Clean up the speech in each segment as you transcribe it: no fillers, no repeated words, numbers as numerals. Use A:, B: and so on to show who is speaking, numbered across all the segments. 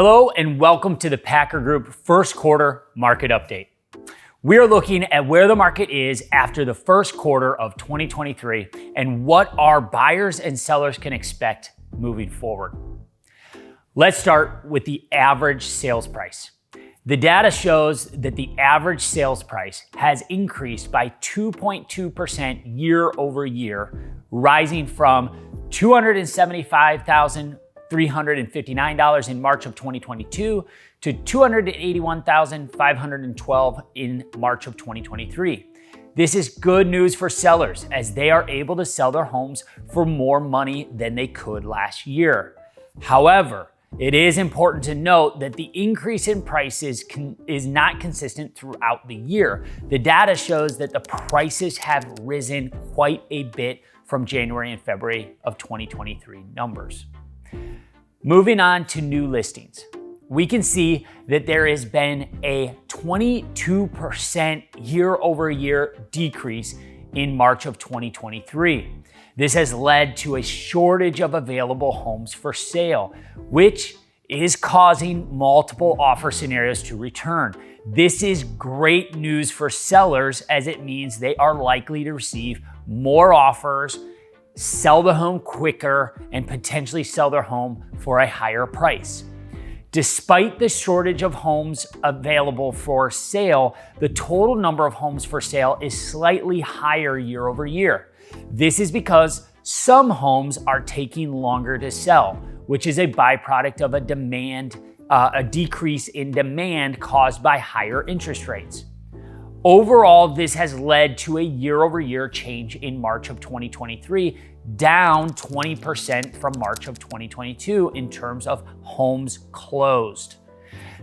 A: Hello and welcome to the Packer Group first quarter market update. We are looking at where the market is after the first quarter of 2023 and what our buyers and sellers can expect moving forward. Let's start with the average sales price. The data shows that the average sales price has increased by 2.2% year over year, rising from $275,359 in March of 2022 to $281,512 in March of 2023. This is good news for sellers as they are able to sell their homes for more money than they could last year. However, it is important to note that the increase in prices is not consistent throughout the year. The data shows that the prices have risen quite a bit from January and February of 2023 numbers. Moving on to new listings, we can see that there has been a 22% year over year decrease in March of 2023. This has led to a shortage of available homes for sale, which is causing multiple offer scenarios to return. This is great news for sellers as it means they are likely to receive more offers, sell the home quicker, and potentially sell their home for a higher price. Despite the shortage of homes available for sale, the total number of homes for sale is slightly higher year over year. This is because some homes are taking longer to sell, which is a byproduct of a decrease in demand caused by higher interest rates. Overall, this has led to a year-over-year change in March of 2023, down 20% from March of 2022 in terms of homes closed.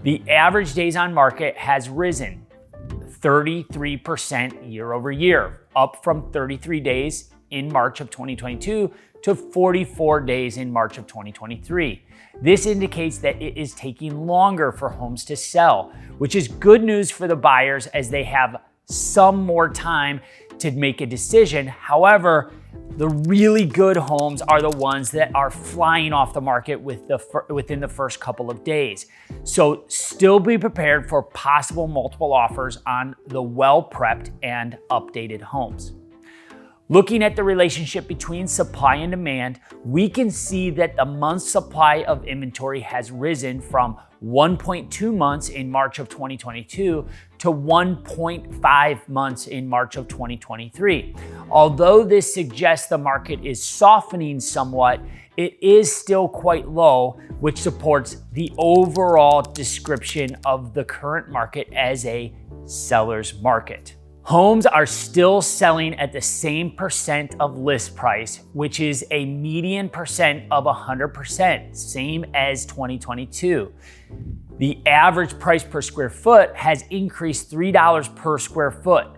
A: The average days on market has risen 33% year over year, up from 33 days in March of 2022 to 44 days in March of 2023. This indicates that it is taking longer for homes to sell, which is good news for the buyers as they have some more time to make a decision. However, the really good homes are the ones that are flying off the market within the first couple of days. So still be prepared for possible multiple offers on the well-prepped and updated homes. Looking at the relationship between supply and demand, we can see that the month's supply of inventory has risen from 1.2 months in March of 2022 to 1.5 months in March of 2023. Although this suggests the market is softening somewhat, it is still quite low, which supports the overall description of the current market as a seller's market. Homes are still selling at the same percent of list price, which is a median percent of 100%, same as 2022. The average price per square foot has increased $3 per square foot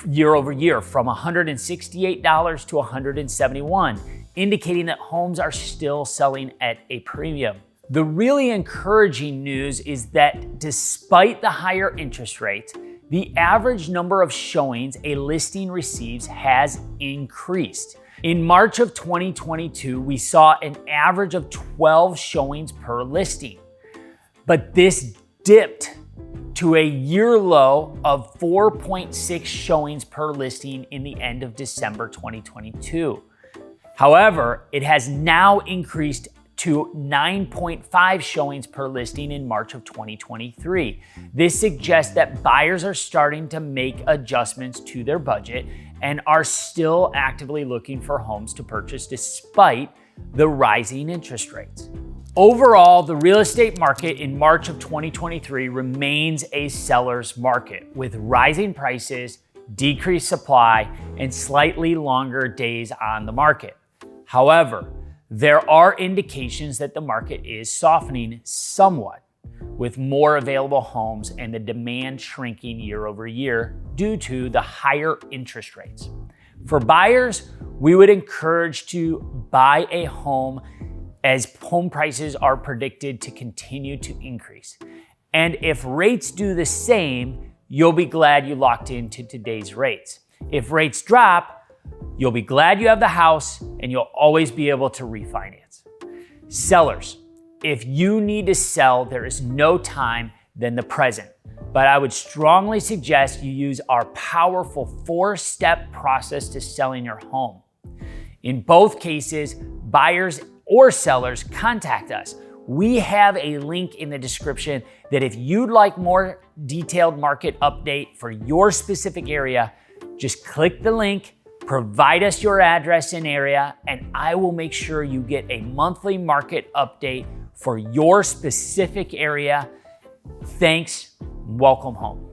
A: year over year from $168 to $171, indicating that homes are still selling at a premium. The really encouraging news is that despite the higher interest rates, the average number of showings a listing receives has increased. In March of 2022, we saw an average of 12 showings per listing, but this dipped to a year low of 4.6 showings per listing in the end of December 2022. However, it has now increased to 9.5 showings per listing in March of 2023. This suggests that buyers are starting to make adjustments to their budget and are still actively looking for homes to purchase despite the rising interest rates. Overall, the real estate market in March of 2023 remains a seller's market with rising prices, decreased supply, and slightly longer days on the market. However, there are indications that the market is softening somewhat, with more available homes and the demand shrinking year over year due to the higher interest rates. For buyers, we would encourage to buy a home as home prices are predicted to continue to increase. And if rates do the same, you'll be glad you locked into today's rates. If rates drop, you'll be glad you have the house and you'll always be able to refinance. Sellers, If you need to sell, there is no time than the present. But I would strongly suggest you use our powerful 4-step process to selling your home. In both cases, buyers or sellers contact us. We have a link in the description that if you'd like more detailed market update for your specific area, just click the link, provide us your address and area, and I will make sure you get a monthly market update for your specific area. Thanks. Welcome home.